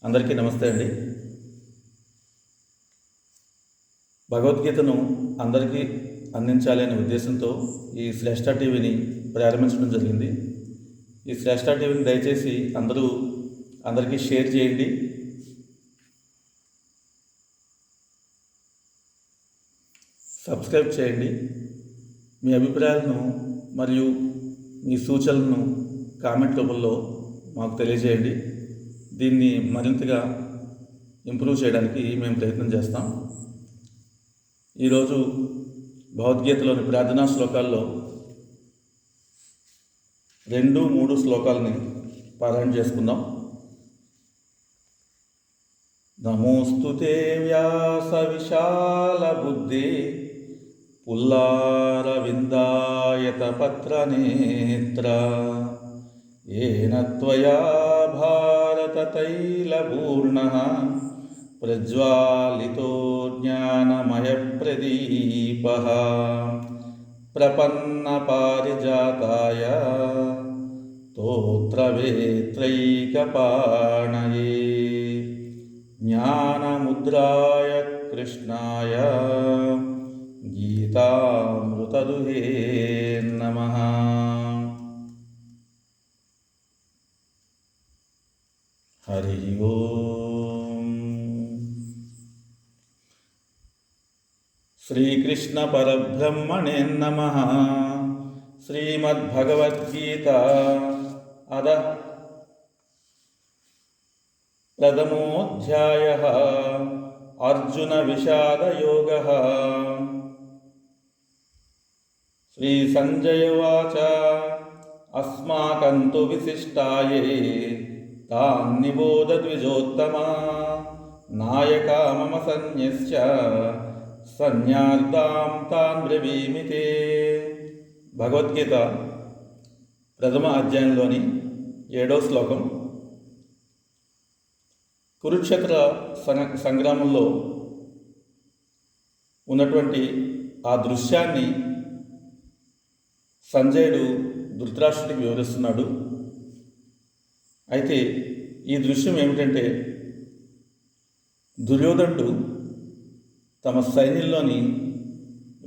అందరికీ నమస్తే అండి. భగవద్గీతను అందరికీ అందించాలి అనే ఉద్దేశంతో ఈ శ్రేష్ఠ టీవీని ప్రారంభించడం జరిగింది. ఈ శ్రేష్ఠ టీవీని దయచేసి అందరికీ షేర్ చేయండి. సబ్స్క్రైబ్ చేయండి. మీ అభిప్రాయాలను మరియు మీ సూచనలను కామెంట్ రూపంలో మాకు తెలియజేయండి. దీన్ని మరింతగా ఇంప్రూవ్ చేయడానికి మేము ప్రయత్నం చేస్తాం. ఈరోజు భగవద్గీతలోని ప్రార్థనా శ్లోకాల్లో 2-3 శ్లోకాలని పారాయణ చేసుకుందాం. నమోస్తుతే వ్యాస విశాల బుద్ధి పుల్లారవిందాయత పత్రనేత్ర ఏన త్వయా భారత తైలపూర్ణః ప్రజ్వాలితో జ్ఞానమయ ప్రదీపః ప్రపన్న పారిజాతాయ స్తోత్రవేత్రైకపాణయే జ్ఞానముద్రాయ కృష్ణాయ గీతామృతదుహే నమః. హరి ఓం. శ్రీకృష్ణ పరబ్రహ్మణే నమః. శ్రీమద్భగవద్గీత అదః ప్రథమోऽధ్యాయః. అర్జున విషాదయోగః. శ్రీ సంజయ ఉవాచ అస్మాకంతు విశిష్టాయే తాన్ నిబోధ ద్విజోత్తమా నాయకా మమ సన్యస్య సన్యార్దాం తాన్ బ్రవీమితే. భగవద్గీత ప్రథమ అధ్యాయంలోని 7వ శ్లోకం. కురుక్షేత్ర సంగ్రామంలో ఉన్నటువంటి ఆ దృశ్యాన్ని సంజయుడు ధృతరాష్ట్రుడికి వివరిస్తున్నాడు. అయితే ఈ దృశ్యం ఏమిటంటే, దుర్యోధనుడు తమ సైన్యంలోని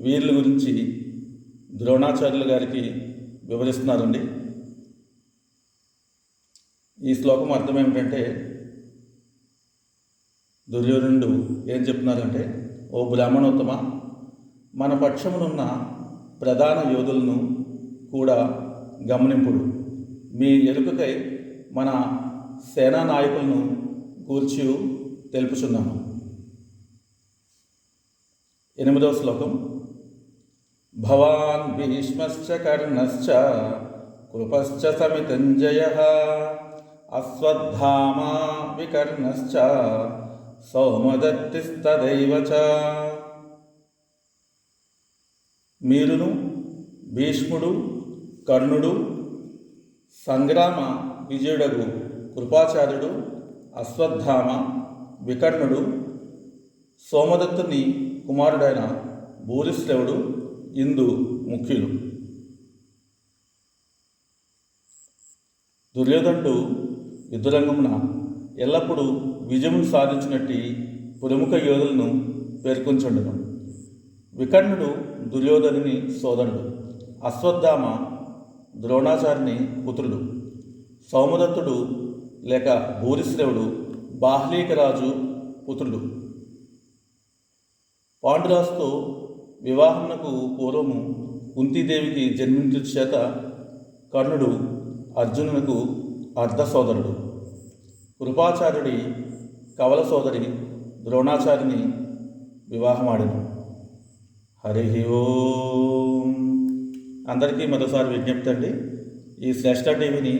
వీరుల గురించి ద్రోణాచార్యుల గారికి వివరిస్తున్నారండి. ఈ శ్లోకం అర్థం ఏమిటంటే, దుర్యోధనుడు ఏం చెప్తున్నారంటే, ఓ బ్రాహ్మణోత్తమ, మన పక్షమునున్న ప్రధాన యోధులను కూడా గమనింపుడు. మీ ఎరుకకై మన సేనా నాయకులను గూర్చి తెలుపుచున్నాను. 8వ శ్లోకం. భవాన్ భీష్మశ్చ కర్ణశ్చ కృపశ్చ సమితంజయః అశ్వత్థామా వికర్ణశ్చ సౌమదత్తిస్తదైవ చ. మీరును భీష్ముడు, కర్ణుడు, సంగ్రామ విజయుడగు కృపాచార్యుడు, అశ్వత్థామ, వికర్ణుడు, సోమదత్తుని కుమారుడైన భూరిశ్రవుడు ఇందు ముఖ్యులు. దుర్యోధనుడు యుద్ధరంగమున ఎల్లప్పుడూ విజయమును సాధించినట్టి ప్రముఖ యోధులను పేర్కొంచుండను. వికర్ణుడు దుర్యోధనుని సోదరుడు. అశ్వత్థామ ద్రోణాచార్యుని పుత్రుడు. సౌమదత్తుడు లేక భూరిశ్రవుడు బాహ్లీకరాజు పుత్రుడు. పాండురాజుతో వివాహమునకు పూర్వము కుంతీదేవికి జన్మించు చేత కర్ణుడు అర్జునునకు అర్ధ సోదరుడు. కృపాచార్యుడి కవల సోదరి ద్రోణాచార్యుని వివాహమాడెను. హరి ఓం. అందరికీ మరోసారి విజ్ఞప్తి అండి, ఈ శ్రేష్ఠ టీవీని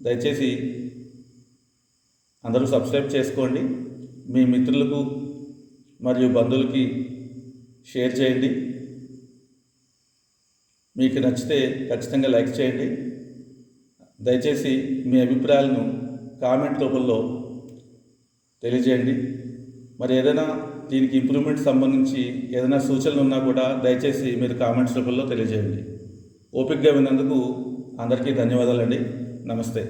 దయచేసి అందరూ సబ్స్క్రైబ్ చేసుకోండి. మీ మిత్రులకు మరియు బంధువులకి షేర్ చేయండి. మీకు నచ్చితే ఖచ్చితంగా లైక్ చేయండి. దయచేసి మీ అభిప్రాయాలను కామెంట్ రూపంలో తెలియజేయండి. మరి ఏదైనా దీనికి ఇంప్రూవ్మెంట్ సంబంధించి ఏదైనా సూచనలు ఉన్నా కూడా దయచేసి మీరు కామెంట్స్ రూపంలో తెలియజేయండి. ఓపికగా విన్నందుకు అందరికీ ధన్యవాదాలండి. నమస్తే.